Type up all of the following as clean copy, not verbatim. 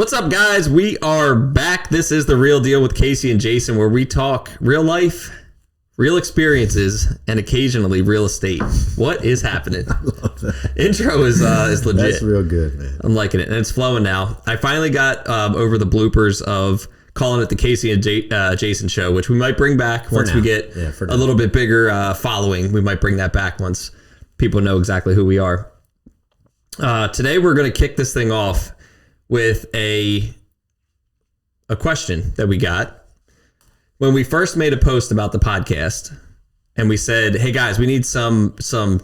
What's up, guys? We are back. This is The Real Deal with Casey and Jason, where we talk real life, real experiences, and occasionally real estate. What is happening? I love that. Intro is legit. That's real good, man. I'm liking it, and it's flowing now. I finally got over the bloopers of calling it the Casey and Jason show, which we might bring back once we get a little bit bigger following. We might bring that back once people know exactly who we are. Today, we're going to kick this thing off with a question that we got when we first made a post about the podcast, and we said, hey guys, we need some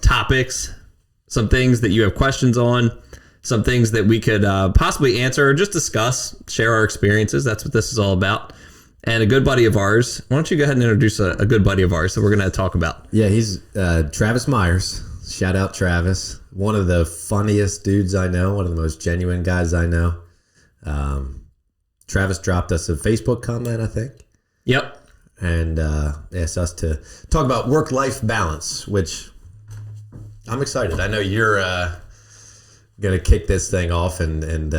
topics, some things that you have questions on, some things that we could possibly answer or just discuss, share our experiences. That's what this is all about. And a good buddy of ours, why don't you go ahead and introduce a good buddy of ours that we're going to talk about? Yeah, he's Travis Myers. Shout out Travis. One of the funniest dudes I know, one of the most genuine guys I know. Travis dropped us a Facebook comment, I think. Yep. And asked us to talk about work-life balance, which I'm excited. I know you're going to kick this thing off and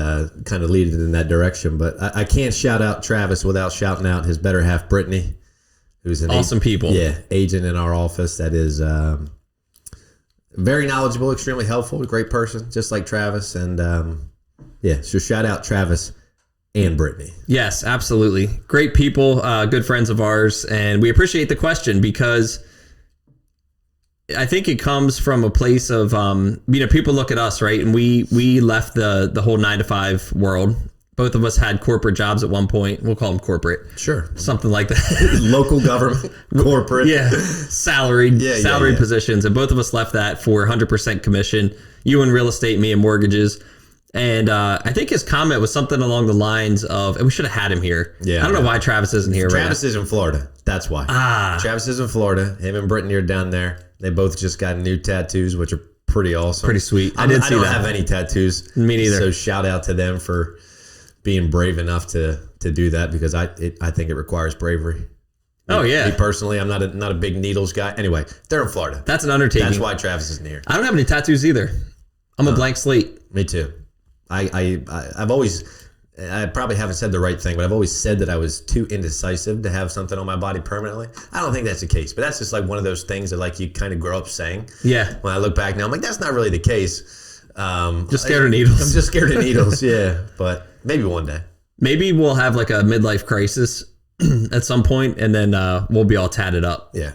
kind of lead it in that direction. But I can't shout out Travis without shouting out his better half, Brittany, who's an awesome people. Yeah, agent in our office that is very knowledgeable, extremely helpful, a great person, just like Travis. And so shout out Travis and Brittany. Yes, absolutely. Great people, good friends of ours. And we appreciate the question because I think it comes from a place of, people look at us, right? And we left the whole 9-to-5 world. Both of us had corporate jobs at one point. We'll call them corporate. Sure. Something like that. Local government, corporate. Yeah. Salaried positions. And both of us left that for 100% commission. You in real estate, me in mortgages. And I think his comment was something along the lines of, and we should have had him here. Yeah. I don't know why Travis isn't here Travis is in Florida. That's why. Travis is in Florida. Him and Brittany are down there. They both just got new tattoos, which are pretty awesome. Pretty sweet. I don't have any tattoos. Me neither. So shout out to them for being brave enough to do that, because I think it requires bravery. Oh yeah. Me personally, I'm not a big needles guy. Anyway, they're in Florida. That's an undertaking. That's why Travis isn't here. I don't have any tattoos either. I'm a blank slate. Me too. I've always, I probably haven't said the right thing, but I've always said that I was too indecisive to have something on my body permanently. I don't think that's the case, but that's just like one of those things that like you kind of grow up saying. Yeah. When I look back now, I'm like, that's not really the case. Just scared of needles. I'm just scared of needles. Yeah. But maybe one day. Maybe we'll have like a midlife crisis at some point, and then we'll be all tatted up. Yeah.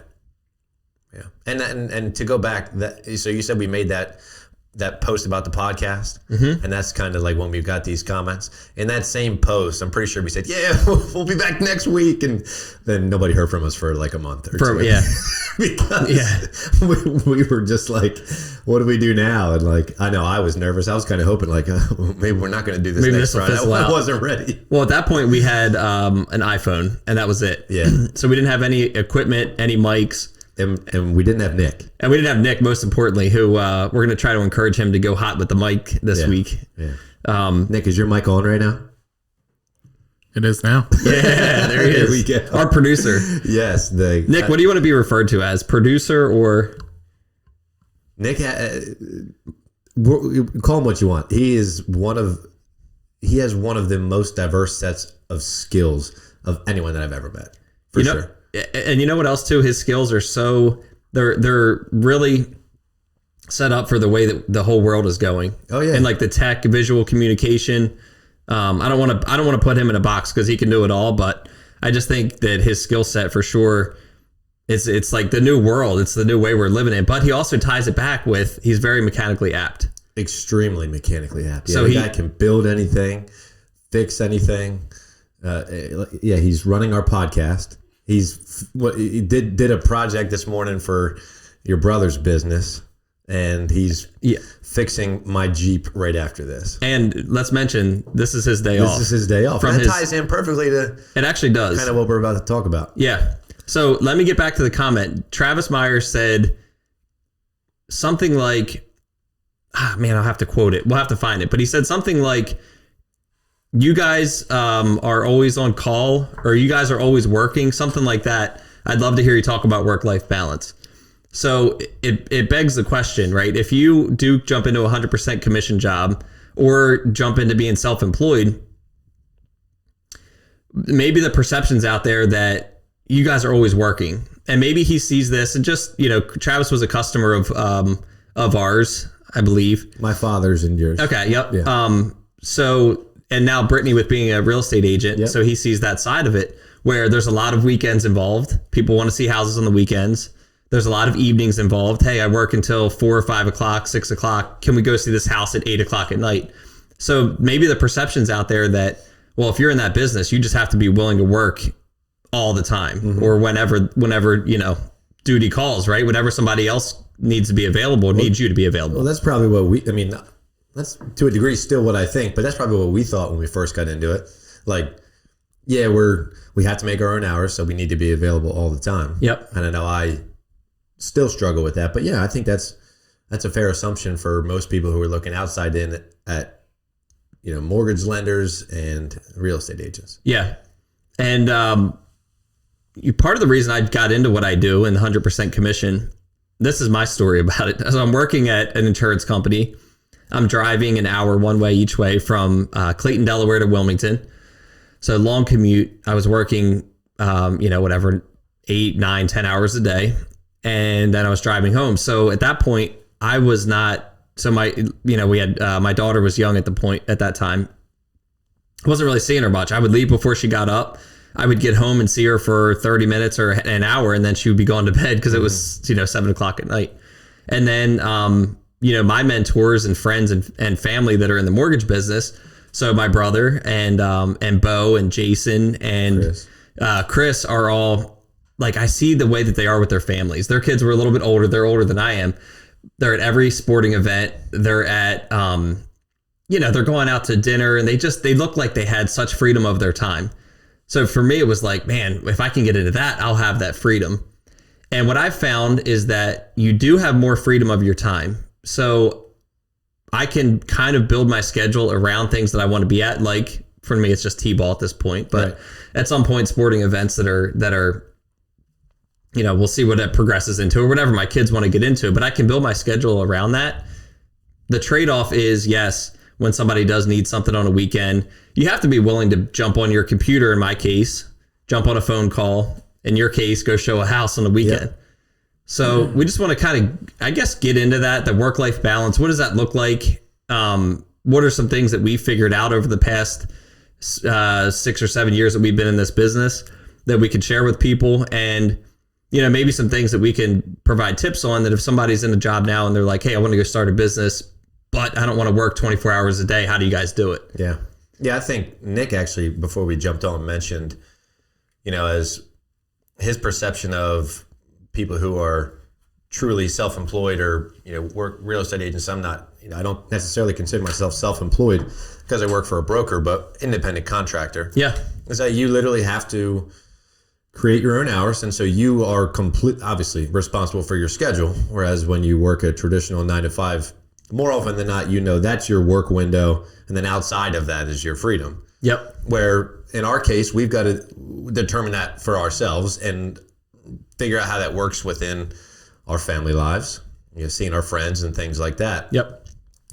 Yeah. And to go back, so you said we made that post about the podcast, and that's kind of like when we've got these comments. In that same post, I'm pretty sure we said, yeah, we'll be back next week, and then nobody heard from us for like a month or two. Yeah. Because we were just like, what do we do now? And like, I know I was nervous. I was kind of hoping like, maybe we're not going to do this next Friday. I wasn't ready. Well, at that point we had an iPhone, and that was it. Yeah. So we didn't have any equipment, any mics. And we didn't have Nick. And we didn't have Nick, most importantly, who we're going to try to encourage him to go hot with the mic this week. Yeah. Nick, is your mic on right now? It is now. Yeah, there he is. There we go. Our producer. Yes. Nick, what do you want to be referred to as? Producer or? Nick, call him what you want. He has one of the most diverse sets of skills of anyone that I've ever met. For sure. And you know what else too? His skills are they're really set up for the way that the whole world is going. Oh yeah. And like the tech, visual communication. I don't want to put him in a box because he can do it all, but I just think that his skill set for sure it's like the new world. It's the new way we're living in. But he also ties it back with he's very mechanically apt. Extremely mechanically apt. Yeah, so the guy can build anything, fix anything. He's running our podcast. He did a project this morning for your brother's business, and he's fixing my Jeep right after this. And let's mention, this is his day off. This is his day off. And that ties in perfectly to it actually does. Kind of what we're about to talk about. Yeah. So let me get back to the comment. Travis Myers said something like, I'll have to quote it. We'll have to find it. But he said something like, you guys are always on call, or you guys are always working, something like that. I'd love to hear you talk about work-life balance. So it begs the question, right? If you do jump into a 100% commission job or jump into being self-employed, maybe the perception's out there that you guys are always working, and maybe he sees this and just, Travis was a customer of ours, I believe. My father's and yours. Okay. Yep. Yeah. So, and now Brittany with being a real estate agent. Yep. So he sees that side of it where there's a lot of weekends involved. People want to see houses on the weekends. There's a lot of evenings involved. Hey, I work until 4 or 5 o'clock, 6 o'clock. Can we go see this house at 8 o'clock at night? So maybe the perception's out there that, well, if you're in that business, you just have to be willing to work all the time, or whenever, duty calls, right? Whenever somebody else needs to be available, needs you to be available. Well, that's probably what that's to a degree still what I think, but that's probably what we thought when we first got into it. Like, yeah, we have to make our own hours, so we need to be available all the time. Yep. And I know I still struggle with that, but yeah, I think that's a fair assumption for most people who are looking outside in at mortgage lenders and real estate agents. Yeah. And part of the reason I got into what I do and 100% commission, this is my story about it. So I'm working at an insurance company. I'm driving an hour one way each way from Clayton, Delaware to Wilmington. So long commute. I was working, 8, 9, 10 hours a day. And then I was driving home. So at that point, I was not, we had, my daughter was young at that time. I wasn't really seeing her much. I would leave before she got up. I would get home and see her for 30 minutes or an hour, and then she would be going to bed because it was, 7 o'clock at night. And then, my mentors and friends and family that are in the mortgage business. So my brother and Bo and Jason and Chris are all, like, I see the way that they are with their families. Their kids were a little bit older. They're older than I am. They're at every sporting event. They're at, they're going out to dinner, and they look like they had such freedom of their time. So for me, it was like, man, if I can get into that, I'll have that freedom. And what I've found is that you do have more freedom of your time. So I can kind of build my schedule around things that I want to be at. Like, for me, it's just T-ball at this point. But at some point, sporting events that are, we'll see what it progresses into or whatever my kids want to get into. But I can build my schedule around that. The trade-off is, yes, when somebody does need something on a weekend, you have to be willing to jump on your computer, in my case, jump on a phone call, in your case, go show a house on the weekend. Yep. So we just want to kind of, I guess, get into that, the work-life balance. What does that look like? What are some things that we figured out over the past 6 or 7 years that we've been in this business that we could share with people? And, maybe some things that we can provide tips on, that if somebody's in a job now and they're like, hey, I want to go start a business, but I don't want to work 24 hours a day. How do you guys do it? Yeah. Yeah, I think Nick actually, before we jumped on, mentioned, as his perception of people who are truly self-employed or, work real estate agents. I'm not, I don't necessarily consider myself self-employed because I work for a broker, but independent contractor. Yeah. Is that you literally have to create your own hours. And so you are obviously responsible for your schedule. Whereas when you work a traditional 9 to 5, more often than not, that's your work window. And then outside of that is your freedom. Yep. Where in our case, we've got to determine that for ourselves and figure out how that works within our family lives, seeing our friends and things like that. Yep.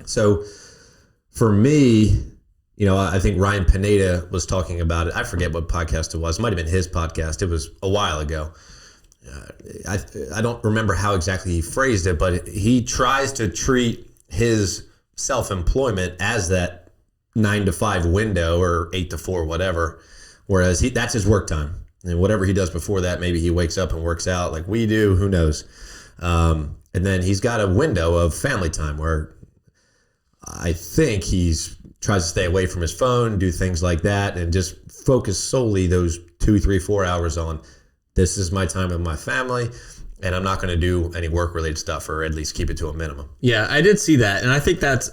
So for me, I think Ryan Pineda was talking about it. I forget what podcast it was. It might have been his podcast. It was a while ago. I don't remember how exactly he phrased it, but he tries to treat his self-employment as that 9 to 5 window or 8 to 4, whatever. Whereas that's his work time. And whatever he does before that, maybe he wakes up and works out like we do, who knows. And then he's got a window of family time where I think he's tries to stay away from his phone, do things like that, and just focus solely those 2, 3, 4 hours on this is my time with my family, and I'm not going to do any work-related stuff, or at least keep it to a minimum. Yeah, I did see that, and I think that's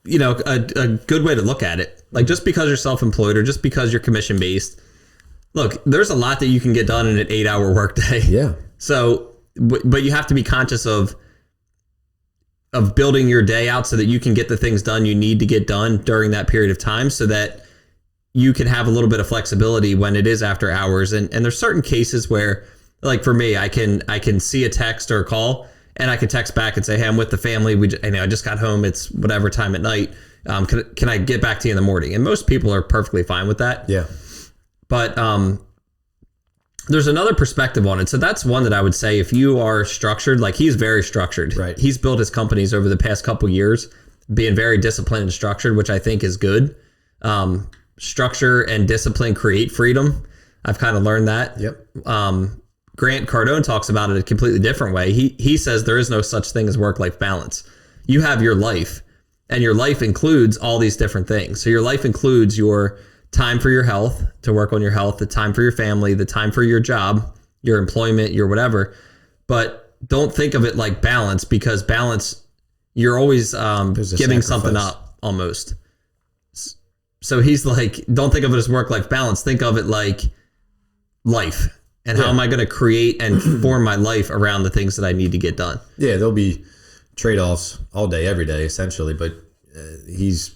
a good way to look at it. Like, just because you're self-employed or just because you're commission-based, look, there's a lot that you can get done in an 8-hour workday. Yeah. So, but you have to be conscious of building your day out so that you can get the things done you need to get done during that period of time, so that you can have a little bit of flexibility when it is after hours. And there's certain cases where, like for me, I can see a text or a call, and I can text back and say, hey, I'm with the family. I just got home. It's whatever time at night. Can I get back to you in the morning? And most people are perfectly fine with that. Yeah. But there's another perspective on it. So that's one that I would say, if you are structured, like he's very structured. Right. He's built his companies over the past couple years being very disciplined and structured, which I think is good. Structure and discipline create freedom. I've kind of learned that. Yep. Grant Cardone talks about it a completely different way. He says there is no such thing as work-life balance. You have your life, and your life includes all these different things. So your life includes your time for your health, to work on your health, the time for your family, the time for your job, your employment, your whatever. But don't think of it like balance, because balance, you're always giving something up almost. So he's like, don't think of it as work-life balance. Think of it like life. And how am I going to create and form my life around the things that I need to get done? Yeah, there'll be trade-offs all day, every day, essentially. But he's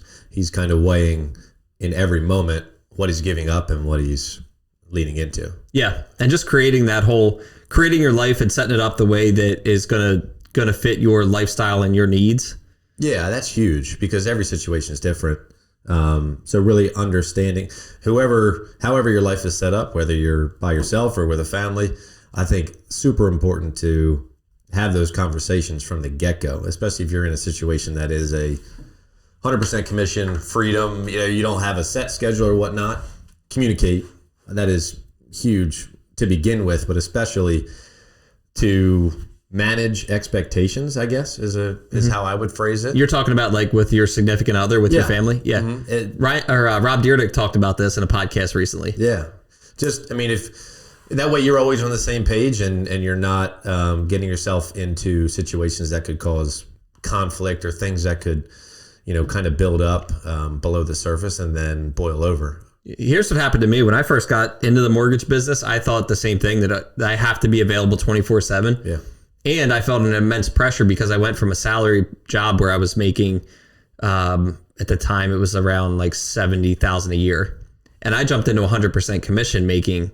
kind of weighing in every moment what he's giving up and what he's leading into. Yeah, and just creating your life and setting it up the way that is gonna fit your lifestyle and your needs. Yeah, that's huge, because every situation is different. So really understanding however your life is set up, whether you're by yourself or with a family, I think super important to have those conversations from the get-go, especially if you're in a situation that is a 100% commission, freedom, you don't have a set schedule or whatnot. Communicate. That is huge to begin with, but especially to manage expectations, I guess, is how I would phrase it. You're talking about like with your significant other, with your family? Yeah. Mm-hmm. Rob Dyrdek talked about this in a podcast recently. Yeah. Just, if that way you're always on the same page and you're not getting yourself into situations that could cause conflict or things that could, kind of build up below the surface and then boil over. Here's what happened to me when I first got into the mortgage business. I thought the same thing, that I have to be available 24/7. Yeah. And I felt an immense pressure because I went from a salary job where I was making, at the time, it was around like $70,000 a year. And I jumped into 100% commission, making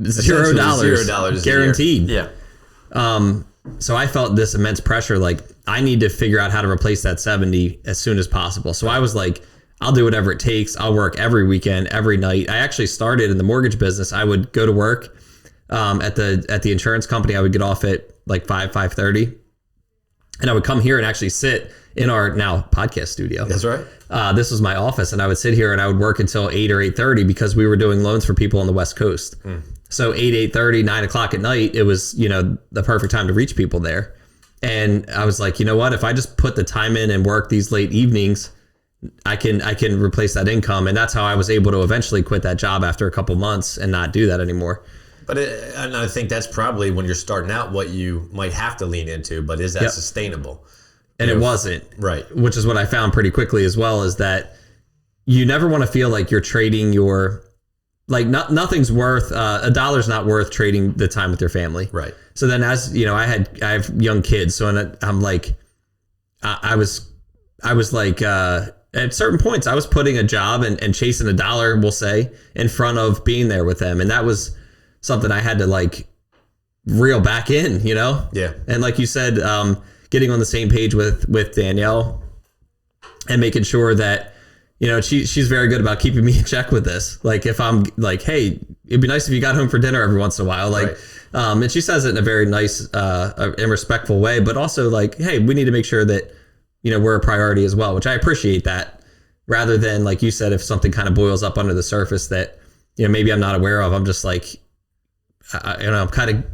$0 guaranteed. Yeah. So I felt this immense pressure. Like, I need to figure out how to replace that 70 as soon as possible. So I was like, I'll do whatever it takes. I'll work every weekend, every night. I actually started in the mortgage business. I would go to work at the insurance company. I would get off at like 5:30, and I would come here and actually sit in our now podcast studio. That's right. This was my office, and I would sit here and I would work until 8 or 8:30 because we were doing loans for people on the West Coast. So 8:30, 9 o'clock at night, it was the perfect time to reach people there. And I was like, you know what? If I just put the time in and work these late evenings, I can replace that income. And that's how I was able to eventually quit that job after a couple months and not do that anymore. But and I think that's probably when you're starting out what you might have to lean into, but is that sustainable? And it wasn't. Right. Which is what I found pretty quickly as well, is that you never want to feel like you're trading your, like nothing's worth, a dollar's not worth trading the time with your family. Right. So then I have young kids. So I'm like, I was like, at certain points I was putting a job and chasing a dollar, we'll say, in front of being there with them. And that was something I had to like reel back in, Yeah. And like you said, getting on the same page with Danielle and making sure that, she's very good about keeping me in check with this. Like if I'm like, hey, it'd be nice if you got home for dinner every once in a while. Like, right. And she says it in a very nice and respectful way, but also like, hey, we need to make sure that, we're a priority as well, which I appreciate that, rather than like you said, if something kind of boils up under the surface that, maybe I'm not aware of, I'm just like, I'm kind of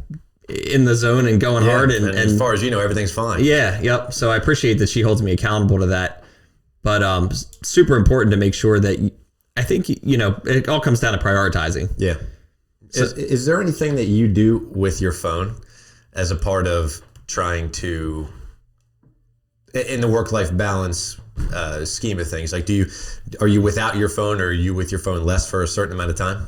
in the zone and going hard. And as far as everything's fine. Yeah. Yep. So I appreciate that she holds me accountable to that. But super important to make sure that I think, it all comes down to prioritizing. Yeah. So, is there anything that you do with your phone as a part of trying to, in the work-life balance scheme of things? Like, are you without your phone, or are you with your phone less for a certain amount of time?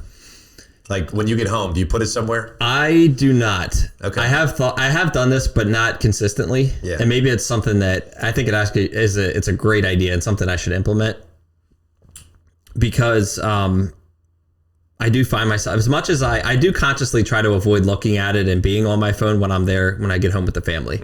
Like when you get home, do you put it somewhere? I do not. Okay. I have done this, but not consistently. Yeah. And maybe it's something that I think it's a great idea and something I should implement, because I do find myself, as much as I do consciously try to avoid looking at it and being on my phone when I'm there, when I get home with the family.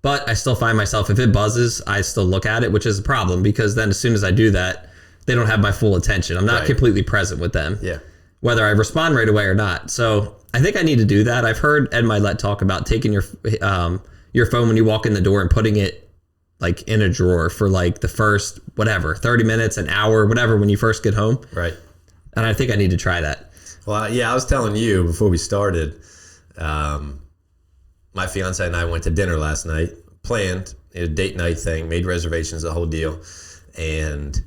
But I still find myself, if it buzzes, I still look at it, which is a problem, because then as soon as I do that, they don't have my full attention. I'm not completely present with them. Yeah. whether I respond right away or not. So I think I need to do that. I've heard Ed Milet talk about taking your phone when you walk in the door and putting it like in a drawer for like the first, 30 minutes, an hour, whatever, when you first get home. Right. And I think I need to try that. Well, yeah, I was telling you before we started, my fiance and I went to dinner last night, planned a date night thing, made reservations, the whole deal, and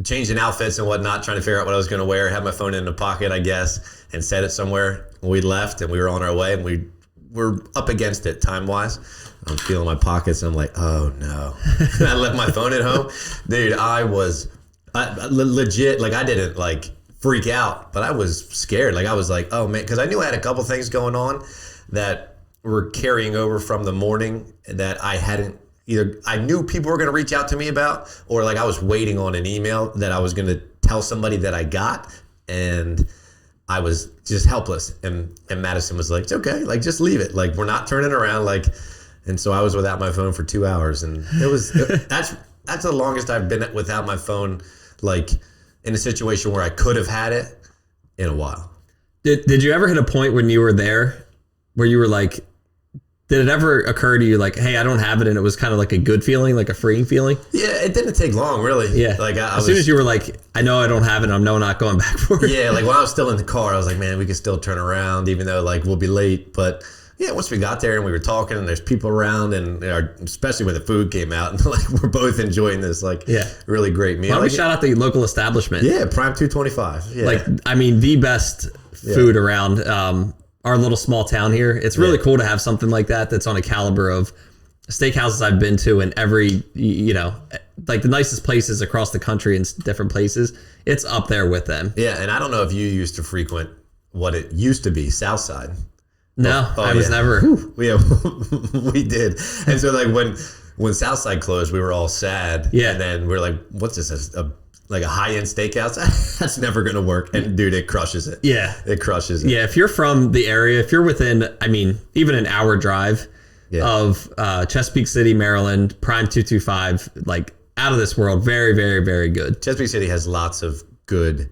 changing outfits and whatnot, trying to figure out what I was going to wear, had my phone in the pocket, I guess, and set it somewhere. We left and we were on our way, and we were up against it time-wise. I'm feeling my pockets, and I'm like, oh no. I left my phone at home. Dude, I was legit, like I didn't like freak out, but I was scared. Like I was like, oh man, because I knew I had a couple things going on that were carrying over from the morning that I hadn't, either I knew people were going to reach out to me about, or like I was waiting on an email that I was going to tell somebody that I got, and I was just helpless. And Madison was like, it's okay, like just leave it, like we're not turning around, like. And so I was without my phone for 2 hours, and that's the longest I've been without my phone, like in a situation where I could have had it, in a while. Did you ever hit a point when you were there where you were like, did it ever occur to you like, hey, I don't have it, and it was kind of like a good feeling, like a freeing feeling? Yeah, it didn't take long, really. Yeah. Like as soon as you were like, I know I don't have it, I'm not going back for it. Yeah, like when I was still in the car, I was like, man, we can still turn around, even though like we'll be late. But yeah, once we got there and we were talking and there's people around, and especially when the food came out, and like we're both enjoying this like really great meal. Why don't we shout out the local establishment? Yeah, Prime 225. Yeah. Like, I mean, the best food around our little small town here. It's really cool to have something like that that's on a caliber of steakhouses I've been to, and every, like the nicest places across the country and different places. It's up there with them. Yeah, and I don't know if you used to frequent what it used to be, Southside. I was never. Yeah, we did. And so like when Southside closed, we were all sad. Yeah. And then we're like, what's this? Like a high-end steakhouse? That's never going to work. And dude, it crushes it. Yeah. It crushes it. Yeah. If you're from the area, if you're within, even an hour drive of Chesapeake City, Maryland, Prime 225, like out of this world, very, very, very good. Chesapeake City has lots of good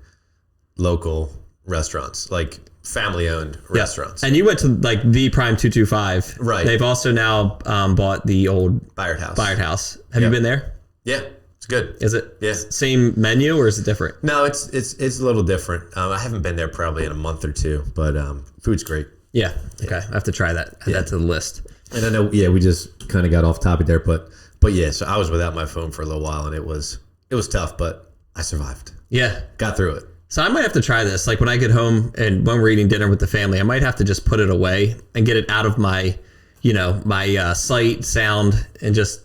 local restaurants, like family-owned restaurants. And you went to like the Prime 225. Right. They've also now bought the old Bayard House. Have you been there? Yeah. It's good. Is it? Yeah. Same menu, or is it different? No, it's a little different. I haven't been there probably in a month or two, but food's great. Yeah. Okay. I have to try that. Add that to the list. And I know, we just kind of got off topic there, but yeah, so I was without my phone for a little while, and it was tough, but I survived. Yeah. Got through it. So I might have to try this. Like when I get home and when we're eating dinner with the family, I might have to just put it away and get it out of my my sight, sound, and just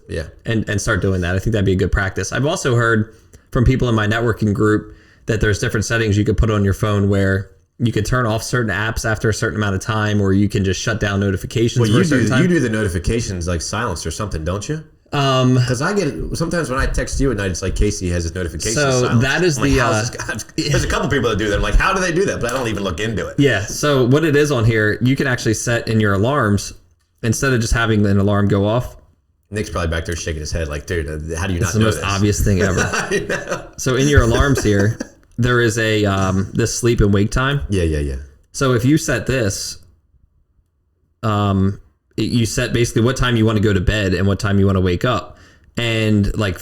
and start doing that. I think that'd be a good practice. I've also heard from people in my networking group that there's different settings you could put on your phone where you can turn off certain apps after a certain amount of time, or you can just shut down notifications for a certain time. You do the notifications like silenced or something, don't you? Because I get it sometimes when I text you at night, it's like Casey has his notifications silenced. That is there's a couple people that do that. I'm like, how do they do that? But I don't even look into it. Yeah. So what it is on here, you can actually set in your alarms. Instead of just having an alarm go off. Nick's probably back there shaking his head like, dude, how do you not know this? It's the most obvious thing ever. I know. So in your alarms here, there is a this sleep and wake time. Yeah. So if you set this, you set basically what time you want to go to bed and what time you want to wake up. And like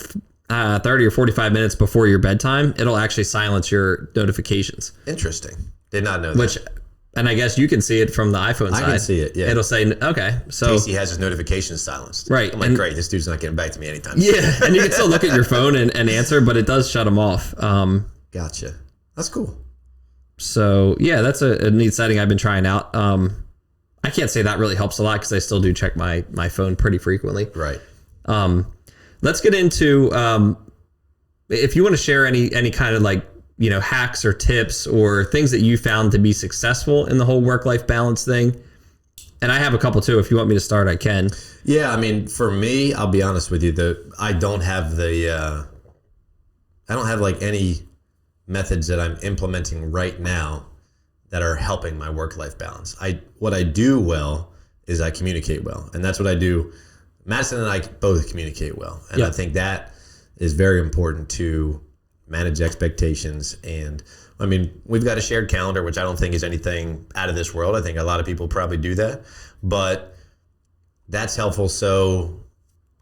30 or 45 minutes before your bedtime, it'll actually silence your notifications. Interesting. Did not know that. And I guess you can see it from the iPhone side. I can see it, yeah. It'll say, okay, so... Casey has his notifications silenced. Right. I'm like, great, this dude's not getting back to me anytime soon. Yeah, and you can still look at your phone and answer, but it does shut them off. Gotcha. That's cool. So, yeah, that's a neat setting I've been trying out. I can't say that really helps a lot because I still do check my phone pretty frequently. Right. Let's get into... if you want to share any kind of like, hacks or tips or things that you found to be successful in the whole work-life balance thing. And I have a couple too. If you want me to start, I can. Yeah. I mean, for me, I'll be honest with you, I don't have like any methods that I'm implementing right now that are helping my work-life balance. What I do well is I communicate well. And that's what I do. Madison and I both communicate well. And I think that is very important to manage expectations. And I mean, we've got a shared calendar, which I don't think is anything out of this world. I think a lot of people probably do that, but that's helpful. So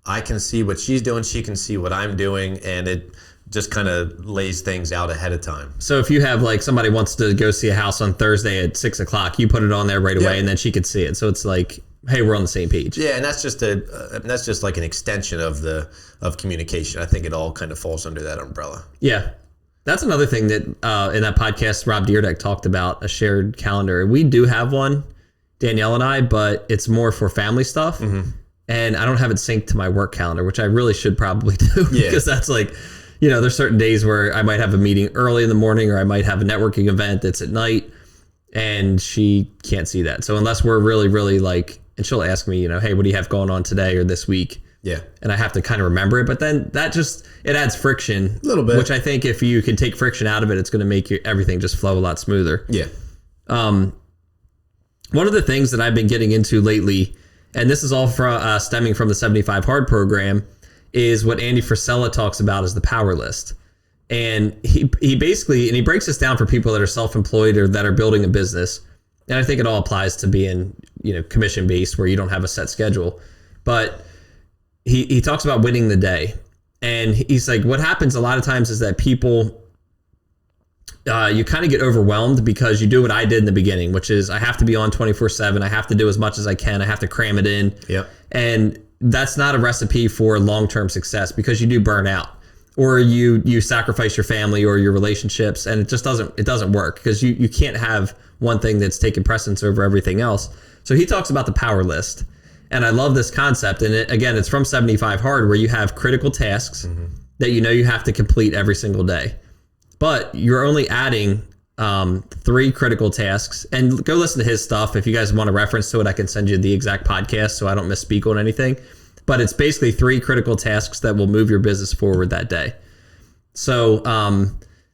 I can see what she's doing, she can see what I'm doing, and it just kind of lays things out ahead of time. So if you have like somebody wants to go see a house on Thursday at 6 o'clock, you put it on there right away, and then she could see it. So it's like, hey, we're on the same page. Yeah, and that's just like an extension of communication. I think it all kind of falls under that umbrella. Yeah. That's another thing that in that podcast, Rob Deerdeck talked about a shared calendar. We do have one, Danielle and I, but it's more for family stuff. Mm-hmm. And I don't have it synced to my work calendar, which I really should probably do. Yeah. Because that's like, you know, there's certain days where I might have a meeting early in the morning, or I might have a networking event that's at night, and she can't see that. So unless we're really, really like, and she'll ask me, you know, hey, what do you have going on today or this week? Yeah. And I have to kind of remember it, but then that just, it adds friction. A little bit. Which I think if you can take friction out of it, it's going to make everything just flow a lot smoother. Yeah. One of the things that I've been getting into lately, and this is all from stemming from the 75 Hard program, is what Andy Frisella talks about as the power list. And he basically, and he breaks this down for people that are self-employed or that are building a business. And I think it all applies to being, you know, commission-based where you don't have a set schedule. But he talks about winning the day. And he's like, what happens a lot of times is that people, you kind of get overwhelmed because you do what I did in the beginning, which is I have to be on 24/7. I have to do as much as I can. I have to cram it in. Yep. And that's not a recipe for long-term success, because you do burn out, or you sacrifice your family or your relationships, and it just doesn't work, because you can't have one thing that's taking precedence over everything else. So he talks about the power list. And I love this concept. And it's from 75 Hard, where you have critical tasks that you know you have to complete every single day. But you're only adding 3 critical tasks. And go listen to his stuff. If you guys want a reference to it, I can send you the exact podcast so I don't misspeak on anything. But it's basically 3 critical tasks that will move your business forward that day. So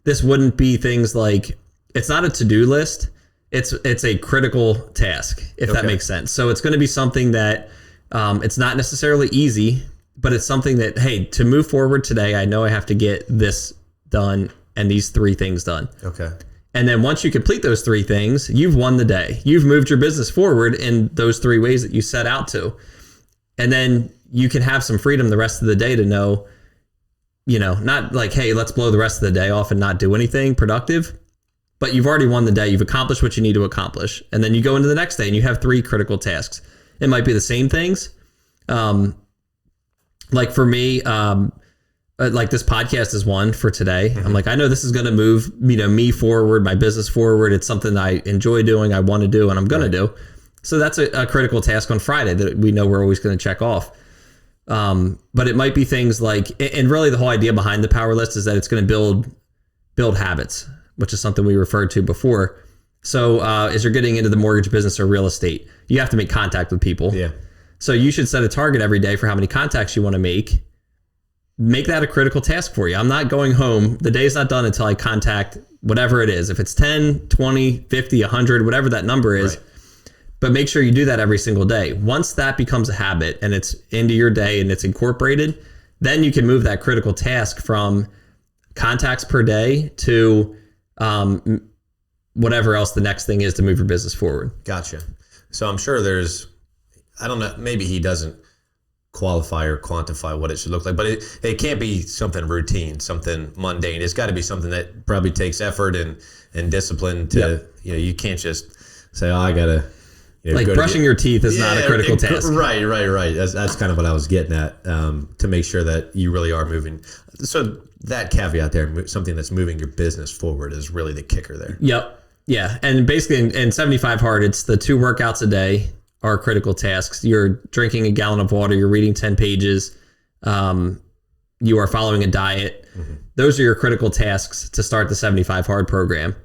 this wouldn't be things like, it's not a to-do list. It's a critical task, if that makes sense. So it's going to be something that it's not necessarily easy, but it's something that, hey, to move forward today, I know I have to get this done and these 3 things done. Okay. And then once you complete those 3 things, you've won the day. You've moved your business forward in those 3 ways that you set out to. And then you can have some freedom the rest of the day to know, you know, not like, hey, let's blow the rest of the day off and not do anything productive. But you've already won the day. You've accomplished what you need to accomplish. And then you go into the next day and you have 3 critical tasks. It might be the same things. Like for me, like this podcast is one for today. Mm-hmm. I'm like, I know this is going to move, you know, me forward, my business forward. It's something I enjoy doing, I want to do, and I'm going to do. So that's a critical task on Friday that we know we're always going to check off. But it might be things like, and really the whole idea behind the power list is that it's going to build habits, which is something we referred to before. So as you're getting into the mortgage business or real estate, you have to make contact with people. Yeah. So you should set a target every day for how many contacts you want to make. Make that a critical task for you. I'm not going home. The day's not done until I contact whatever it is. If it's 10, 20, 50, 100, whatever that number is. Right. But make sure you do that every single day. Once that becomes a habit and it's into your day and it's incorporated, then you can move that critical task from contacts per day to whatever else the next thing is to move your business forward. Gotcha. So I'm sure there's, I don't know, maybe he doesn't qualify or quantify what it should look like, but it can't be something routine, something mundane. It's got to be something that probably takes effort and discipline to, you know, you can't just say, oh, I got to, you know, like brushing your teeth is not a critical task. Right. That's kind of what I was getting at, to make sure that you really are moving. So that caveat there, something that's moving your business forward, is really the kicker there. Yep. Yeah. And basically in 75 Hard, it's the 2 workouts a day are critical tasks. You're drinking a gallon of water, you're reading 10 pages, you are following a diet. Mm-hmm. Those are your critical tasks to start the 75 Hard program.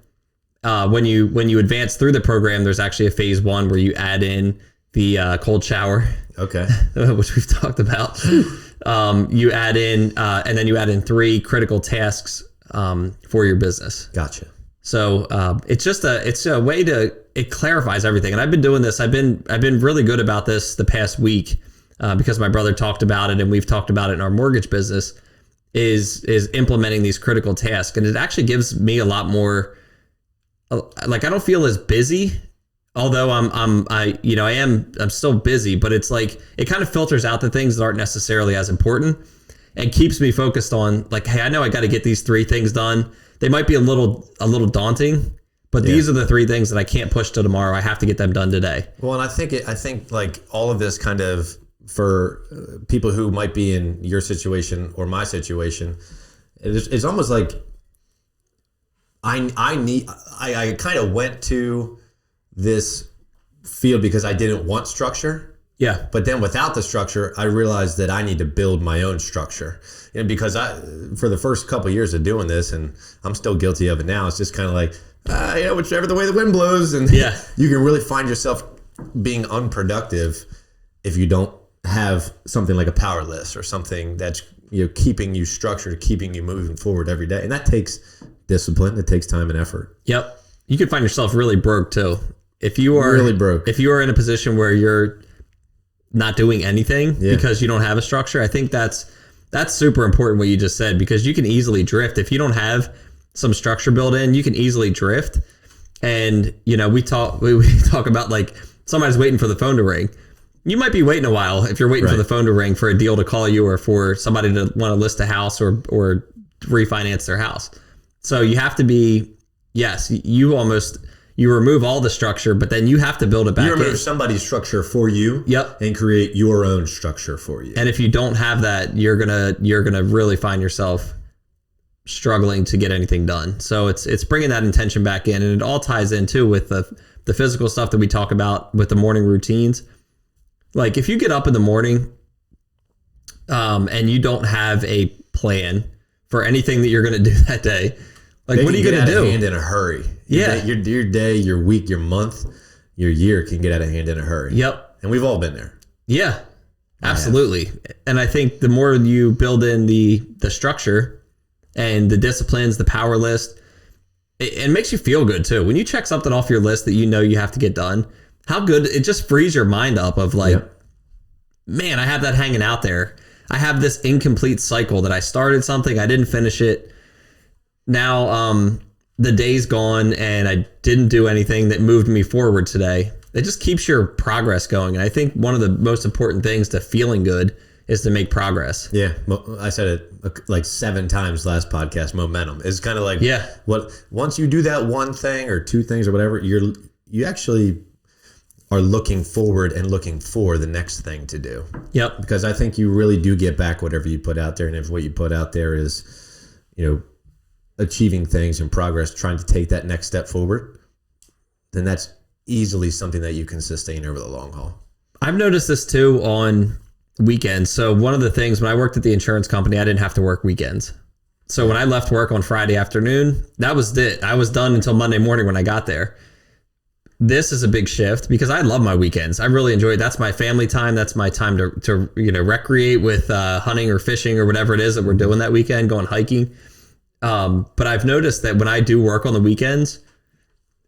When you advance through the program, there's actually a phase 1 where you add in the cold shower. Okay. Which we've talked about. You add in, and then you add in 3 critical tasks for your business. Gotcha. So it's a way to, it clarifies everything. And I've been doing this. I've been really good about this the past week because my brother talked about it and we've talked about it in our mortgage business. is implementing these critical tasks. And it actually gives me a lot more, like, I don't feel as busy, although I'm still busy, but it's like, it kind of filters out the things that aren't necessarily as important and keeps me focused on, like, hey, I know I got to get these 3 things done. They might be a little daunting, but these are the 3 things that I can't push till tomorrow. I have to get them done today. Well, and I think like all of this kind of, for people who might be in your situation or my situation, it's almost like I kind of went to this field because I didn't want structure. Yeah. But then without the structure, I realized that I need to build my own structure. And because for the first couple of years of doing this, and I'm still guilty of it now, it's just kind of like, whichever the way the wind blows. And you can really find yourself being unproductive if you don't have something like a power list or something that's keeping you structured, keeping you moving forward every day. And that takes discipline. It takes time and effort. Yep. You could find yourself really broke too. If you are really broke, if you are in a position where you're not doing anything because you don't have a structure, I think that's super important what you just said, because you can easily drift. If you don't have some structure built in, you can easily drift. And, we talk about, like, somebody's waiting for the phone to ring. You might be waiting a while if you're waiting for the phone to ring for a deal to call you or for somebody to want to list a house or refinance their house. So you have to be, you remove all the structure, but then you have to build it back. You remove somebody's structure for you, and create your own structure for you. And if you don't have that, you're gonna really find yourself struggling to get anything done. So it's bringing that intention back in, and it all ties in too with the physical stuff that we talk about with the morning routines. Like, if you get up in the morning, and you don't have a plan for anything that you're gonna do that day. Like, what are you going to do? Hand in a hurry. Your day, your week, your month, your year can get out of hand in a hurry. Yep. And we've all been there. Yeah, absolutely. And I think the more you build in the structure and the disciplines, the power list, it makes you feel good too. When you check something off your list that you have to get done, how good, it just frees your mind up of like, man, I have that hanging out there. I have this incomplete cycle that I started something, I didn't finish it. Now, the day's gone and I didn't do anything that moved me forward today. It just keeps your progress going. And I think one of the most important things to feeling good is to make progress. Yeah. I said it like 7 times last podcast. Momentum is kind of like, once you do that one thing or 2 things or whatever, you actually are looking forward and looking for the next thing to do. Yep. Because I think you really do get back whatever you put out there. And if what you put out there is, achieving things and progress, trying to take that next step forward, then that's easily something that you can sustain over the long haul. I've noticed this too on weekends. So one of the things, when I worked at the insurance company, I didn't have to work weekends. So when I left work on Friday afternoon, that was it. I was done until Monday morning when I got there. This is a big shift because I love my weekends. I really enjoy it. That's my family time. That's my time to recreate with hunting or fishing or whatever it is that we're doing that weekend, going hiking. But I've noticed that when I do work on the weekends,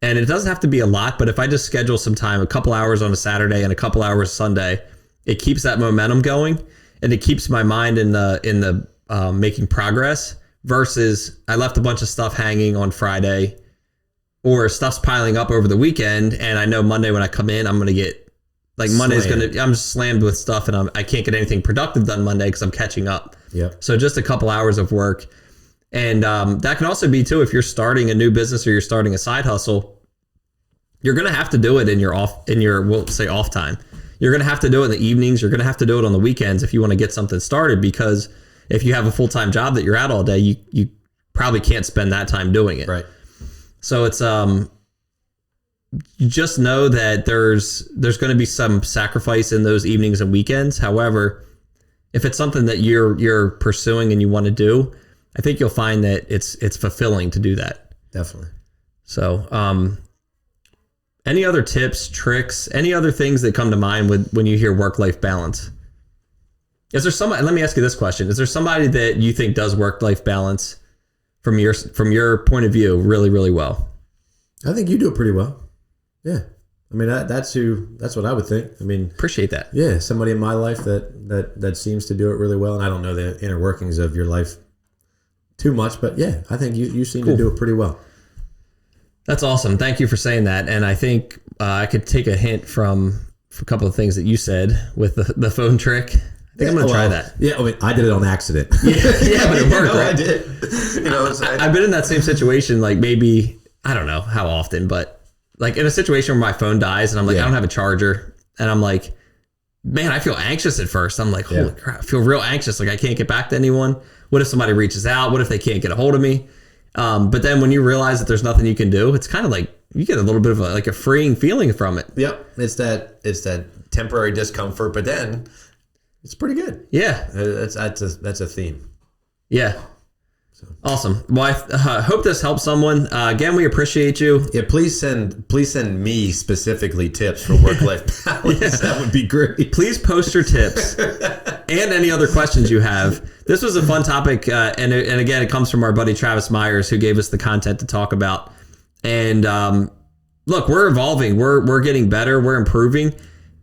and it doesn't have to be a lot, but if I just schedule some time, a couple hours on a Saturday and a couple hours Sunday, it keeps that momentum going and it keeps my mind in the making progress versus I left a bunch of stuff hanging on Friday or stuff's piling up over the weekend. And I know Monday when I come in, I'm going to get like I'm slammed with stuff and I can't get anything productive done Monday because I'm catching up. Yep. So just a couple hours of work. And that can also be too, if you're starting a new business or you're starting a side hustle, you're going to have to do it in your off time. You're going to have to do it in the evenings. You're going to have to do it on the weekends if you want to get something started, because if you have a full-time job that you're at all day, you probably can't spend that time doing it. Right. So it's just know that there's going to be some sacrifice in those evenings and weekends. However, if it's something that you're pursuing and you want to do, I think you'll find that it's fulfilling to do that. Definitely. So, any other tips, tricks, any other things that come to mind when you hear work-life balance? Is there somebody? Let me ask you this question: is there somebody that you think does work-life balance from your point of view really, really well? I think you do it pretty well. Yeah. I mean, that's what I would think. I mean, appreciate that. Yeah, somebody in my life that seems to do it really well, and I don't know the inner workings of your life too much, but yeah, I think you seem to do it pretty well. That's awesome. Thank you for saying that. And I think I could take a hint from a couple of things that you said with the phone trick. I think I'm going to try that. Yeah, I mean, I did it on accident. Yeah, but it worked, right? I did. I've been in that same situation, like maybe, I don't know how often, but like in a situation where my phone dies and I'm like, I don't have a charger. And I'm like, man, I feel anxious at first. I'm like, holy crap, I feel real anxious. Like I can't get back to anyone. What if somebody reaches out? What if they can't get a hold of me? But then when you realize that there's nothing you can do, it's kind of like you get a little bit of a freeing feeling from it. Yep. It's that temporary discomfort, but then it's pretty good. Yeah. That's a theme. Yeah. Awesome. Well, I hope this helps someone. Again, we appreciate you. Yeah, please send me specifically tips for work-life balance. That would be great. Please post your tips and any other questions you have. This was a fun topic, and again, it comes from our buddy Travis Myers, who gave us the content to talk about. And look, we're evolving. We're getting better. We're improving,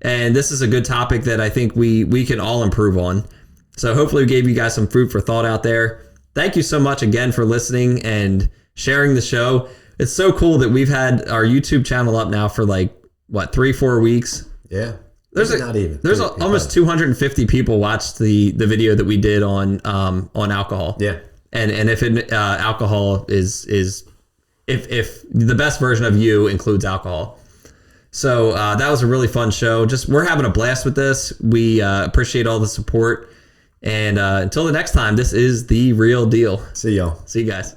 and this is a good topic that I think we can all improve on. So hopefully, we gave you guys some food for thought out there. Thank you so much again for listening and sharing the show. It's so cool that we've had our YouTube channel up now for 3-4 weeks. Yeah. There's almost 250 people watched the video that we did on alcohol. Yeah. And if alcohol is if the best version of you includes alcohol. So that was a really fun show. We're having a blast with this. We appreciate all the support. And until the next time, this is The Real Deal. See y'all. See you guys.